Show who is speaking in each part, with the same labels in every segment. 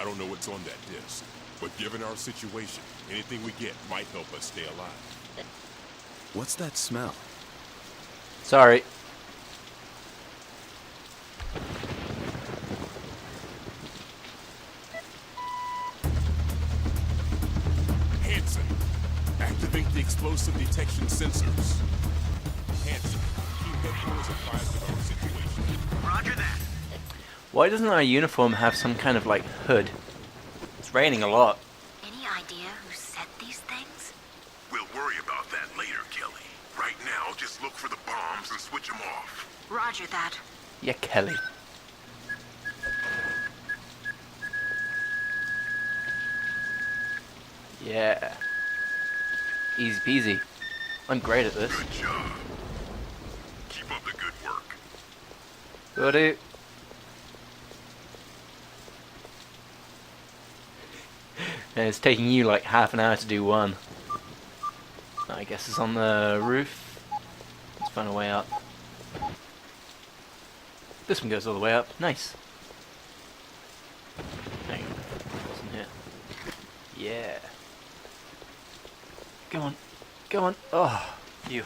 Speaker 1: I don't know what's on that disc, but given our situation, anything we get might help us stay alive.
Speaker 2: What's that smell?
Speaker 3: Sorry.
Speaker 1: Hanson, activate the explosive detection sensors. Hanson, keep headquarters apprised of our situation.
Speaker 4: Roger that.
Speaker 3: Why doesn't our uniform have some kind of, like, hood? It's raining a lot.
Speaker 5: Any idea who set these things?
Speaker 6: We'll worry about that later, Kelly. Right now, just look for the bombs and switch them off.
Speaker 5: Roger that.
Speaker 3: Yeah, Kelly. Yeah. Easy peasy. I'm great at this.
Speaker 6: Good job. Keep up the good work.
Speaker 3: Will do. And it's taking you like half an hour to do one. I guess it's on the roof. Let's find a way up. This one goes all the way up. Nice. Hang on. What's in here? Yeah. Go on. Go on. Oh, you.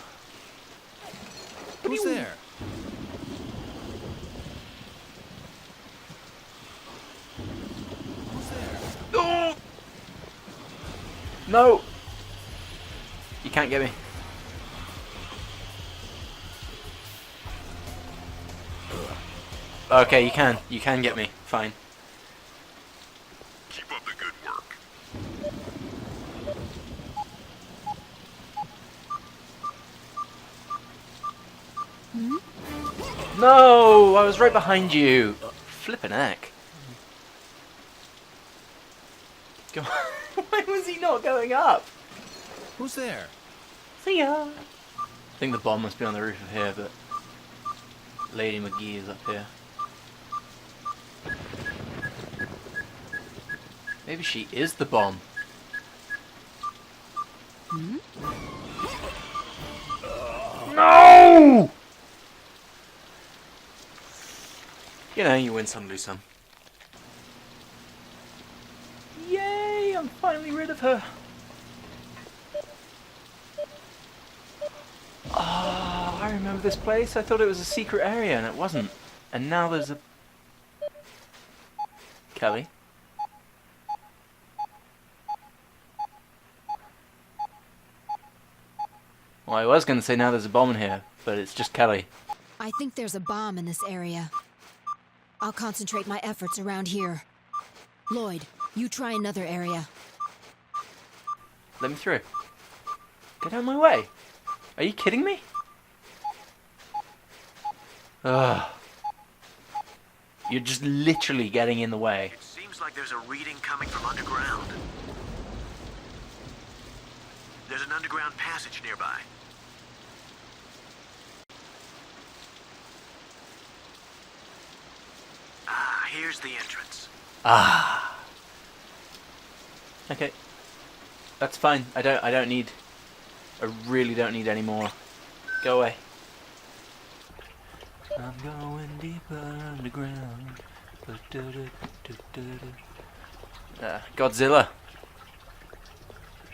Speaker 2: Who's there? Who's there?
Speaker 3: Oh! No! You can't get me. Okay, you can. You can get me. Fine.
Speaker 6: Keep up the good work.
Speaker 3: No! I was right behind you. Flippin' heck. Go on. Why was he not going up?
Speaker 2: Who's there?
Speaker 3: See ya. I think the bomb must be on the roof of here, but Lady McGee is up here. Maybe she is the bomb. No! You know, you win some, lose some. Yay! I'm finally rid of her. Oh, I remember this place. I thought it was a secret area, and it wasn't. And now there's a... Kelly? Well, I was going to say now there's a bomb in here, but it's just Kelly.
Speaker 7: I think there's a bomb in this area. I'll concentrate my efforts around here. Lloyd, you try another area.
Speaker 3: Let me through. Get out of my way. Are you kidding me? Ugh. You're just literally getting in the way.
Speaker 4: It seems like there's a reading coming from underground. There's an underground passage nearby. Ah, here's the entrance.
Speaker 3: Ah. Okay. That's fine. I don't need... I really don't need any more. Go away. I'm going deeper underground. Godzilla.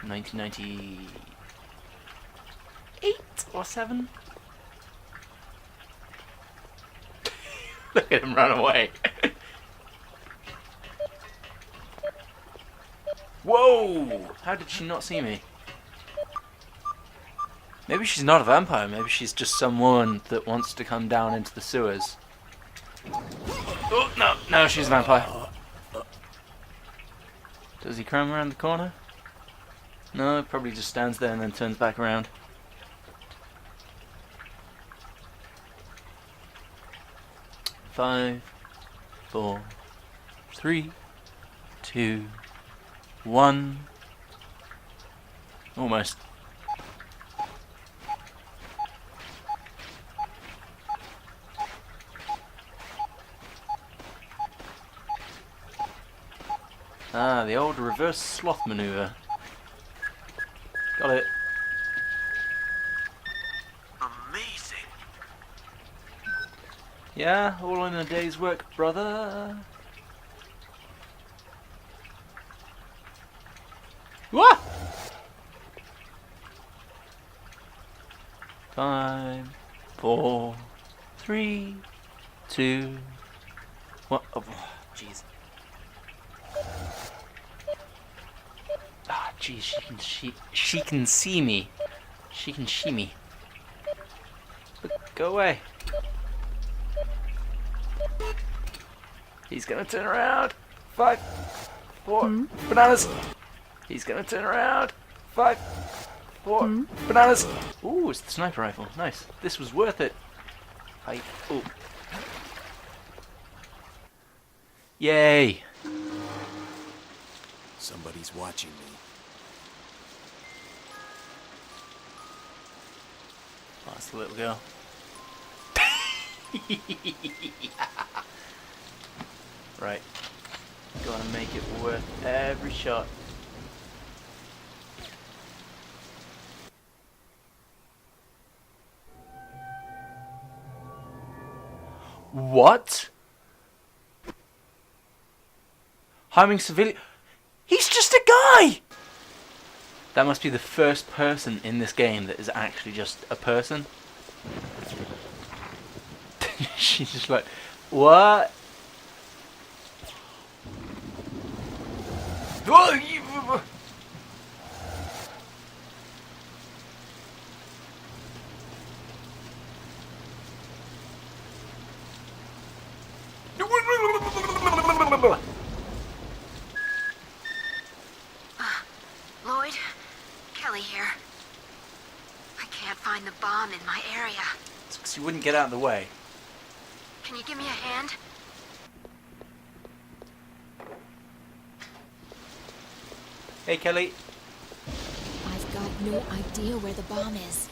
Speaker 3: 1998 or 7? Look at him run away. Whoa! How did she not see me? Maybe she's not a vampire, maybe she's just someone that wants to come down into the sewers. Oh, no, no, she's a vampire. Does he come around the corner? No, probably just stands there and then turns back around. Five, 4, 3, 2, 1. Almost. Ah, the old reverse sloth maneuver. Got it.
Speaker 4: Amazing.
Speaker 3: Yeah, all in a day's work, brother. What? 5, 4, 3, 2. What? Oh, jeez. Ah, jeez. She can see me. She can see me. But go away. He's gonna turn around. 5, 4, bananas. He's gonna turn around. 5, 4, bananas. Ooh, it's the sniper rifle. Nice. This was worth it. Ooh. Yay.
Speaker 2: Somebody's watching me.
Speaker 3: Oh, that's the little girl. Right. Gotta make it worth every shot. What? Harming civilian? He's just a guy! That must be the first person in this game that is actually just a person. She's just like, what? Whoa, you...
Speaker 5: Lloyd? Kelly here. I can't find the bomb in my area.
Speaker 3: It's 'cause you wouldn't get out of the way.
Speaker 5: Can you give me a hand?
Speaker 3: Hey, Kelly.
Speaker 7: I've got no idea where the bomb is.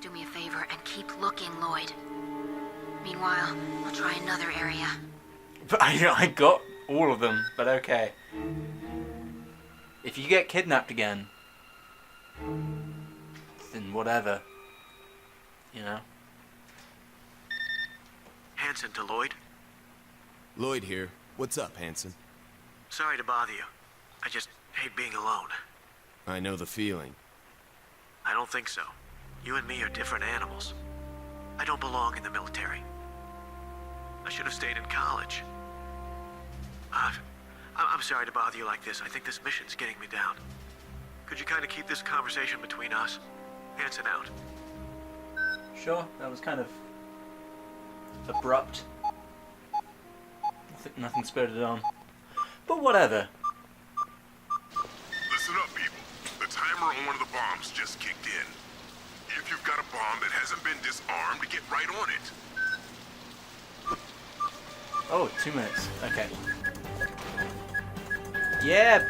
Speaker 5: Do me a favor and keep looking, Lloyd. Meanwhile, I'll try another area.
Speaker 3: But I got all of them, but okay. If you get kidnapped again, then whatever. You know?
Speaker 4: Hanson to Lloyd.
Speaker 2: Lloyd here. What's up, Hanson?
Speaker 4: Sorry to bother you. I just hate being alone.
Speaker 2: I know the feeling.
Speaker 4: I don't think so. You and me are different animals. I don't belong in the military. I should have stayed in college. I'm sorry to bother you like this. I think this mission's getting me down. Could you kind of keep this conversation between us? Hanson out.
Speaker 3: Sure, that was kind of abrupt. Nothing spirited on. But whatever.
Speaker 6: Listen up, people. The timer on one of the bombs just kicked in. If you've got a bomb that hasn't been disarmed, get right on it.
Speaker 3: Oh, 2 minutes. Okay. Yeah!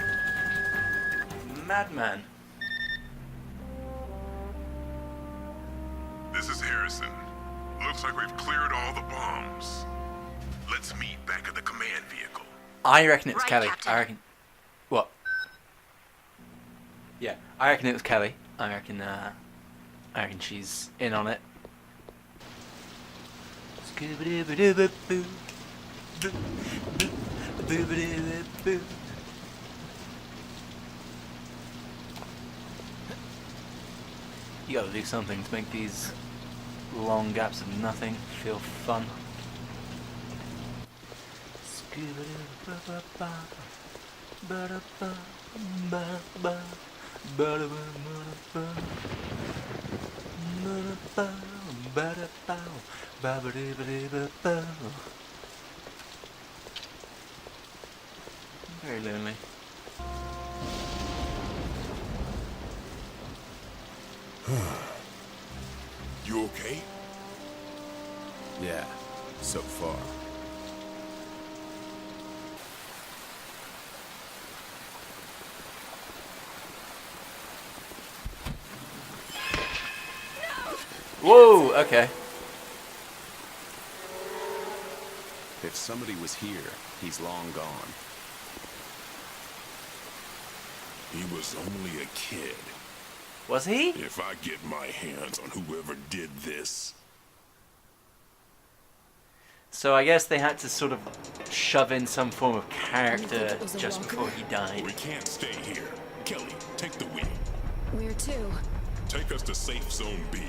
Speaker 3: Madman.
Speaker 6: This is Harrison. Looks like we've cleared all the bombs. Let's meet back at the command vehicle.
Speaker 3: I reckon it's
Speaker 5: Right,
Speaker 3: Kelly.
Speaker 5: Captain.
Speaker 3: I reckon... What? Yeah, I reckon it was Kelly. I reckon she's in on it. You gotta do something to make these long gaps of nothing feel fun. Very lonely.
Speaker 1: You okay?
Speaker 2: Yeah, so far.
Speaker 3: Whoa, okay.
Speaker 2: If somebody was here, he's long gone.
Speaker 1: He was only a kid.
Speaker 3: Was he?
Speaker 1: If I get my hands on whoever did this...
Speaker 3: So I guess they had to sort of shove in some form of character
Speaker 7: it was a
Speaker 3: just
Speaker 7: walker?
Speaker 3: before he died.
Speaker 1: We can't stay here. Kelly, take the wheel.
Speaker 7: Where to?
Speaker 1: Take us to Safe Zone B.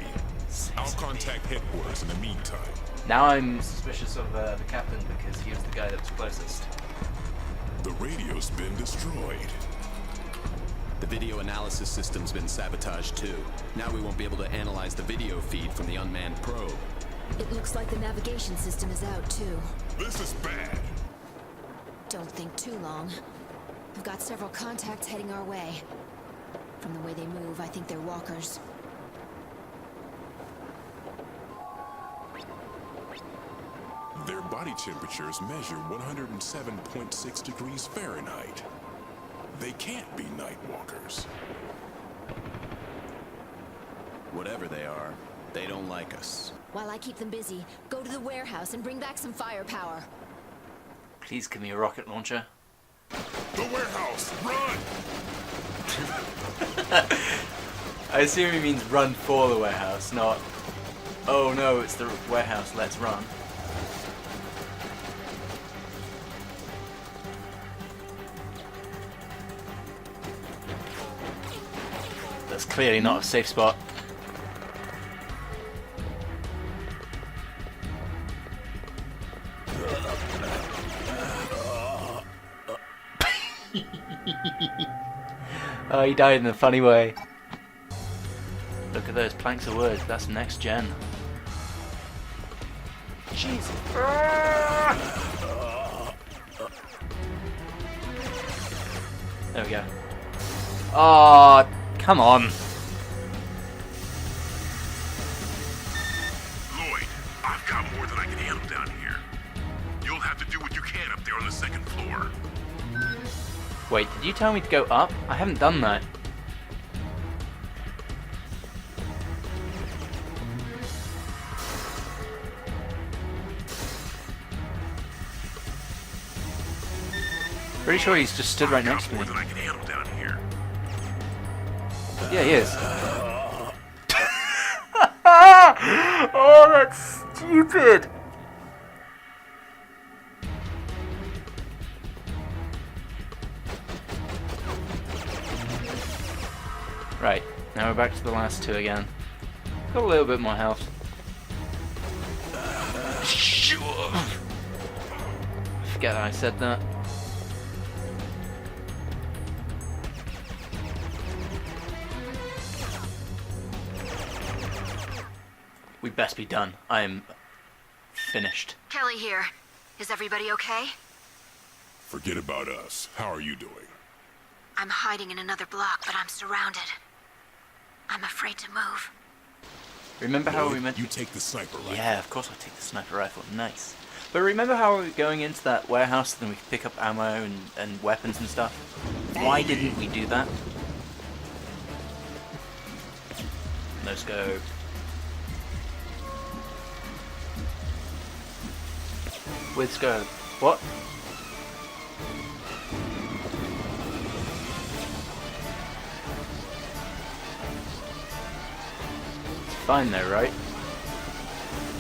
Speaker 1: I'll contact headquarters in the meantime.
Speaker 3: Now I'm suspicious of the captain because he was the guy that was closest.
Speaker 1: The radio's been destroyed.
Speaker 2: The video analysis system's been sabotaged too. Now we won't be able to analyze the video feed from the unmanned probe.
Speaker 7: It looks like the navigation system is out too.
Speaker 1: This is bad.
Speaker 7: Don't think too long. We've got several contacts heading our way. From the way they move, I think they're walkers.
Speaker 1: Their body temperatures measure 107.6 degrees Fahrenheit. They can't be night walkers.
Speaker 2: Whatever they are, they don't like us.
Speaker 7: While I keep them busy, go to the warehouse and bring back some firepower.
Speaker 3: Please give me a rocket launcher.
Speaker 1: The warehouse! Run!
Speaker 3: I assume he means run for the warehouse, not, oh no, it's the warehouse, let's run. That's clearly not a safe spot. Oh, he died in a funny way. Look at those planks of wood. That's next gen. Jesus. There we go. Oh, come on.
Speaker 6: Lloyd, I've got more than I can handle down here. You'll have to do what you can up there on the second floor.
Speaker 3: Wait, did you tell me to go up? I haven't done that. Pretty sure he's just stood right next to me.
Speaker 6: More than I can handle down here.
Speaker 3: Yeah, he is. Oh, that's stupid! Right, now we're back to the last two again. Got a little bit more health. Forget I said that. We best be done. I am finished.
Speaker 5: Kelly here. Is everybody okay?
Speaker 1: Forget about us. How are you doing?
Speaker 5: I'm hiding in another block, but I'm surrounded. I'm afraid to move.
Speaker 3: Remember how we
Speaker 1: Lloyd,
Speaker 3: meant...
Speaker 1: you take the sniper rifle.
Speaker 3: Yeah, of course I take the sniper rifle. Nice. But remember how we were going into that warehouse and we could pick up ammo and weapons and stuff? Why didn't we do that? Let's go. With scope. What? It's fine though, right?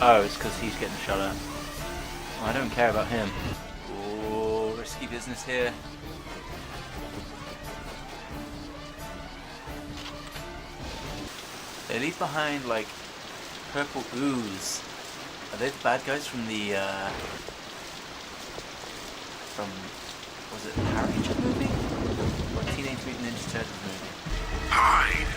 Speaker 3: Oh, it's because he's getting shot at. Well, I don't care about him. Oh, risky business here. They leave behind like purple ooze. Are they the bad guys from the was it the Power Ranger movie? Or Teenage Mutant Ninja Turtles movie?
Speaker 6: Hide!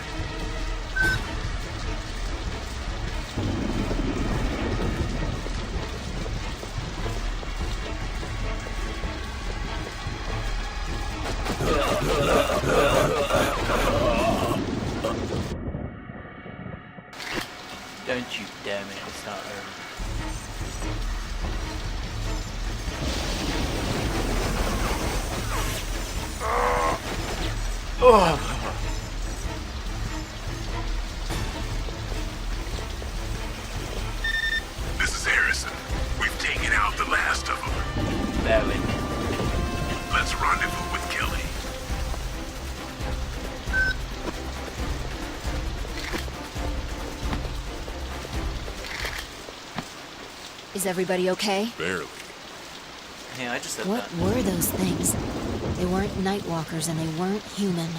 Speaker 3: Don't you dare make me start over. Oh.
Speaker 6: This is Harrison. We've taken out the last of them.
Speaker 3: Barely.
Speaker 6: Let's rendezvous with Kelly.
Speaker 7: Is everybody okay?
Speaker 1: Barely.
Speaker 3: Yeah, I just said
Speaker 7: What
Speaker 3: that.
Speaker 7: were those things? They weren't Nightwalkers and they weren't human.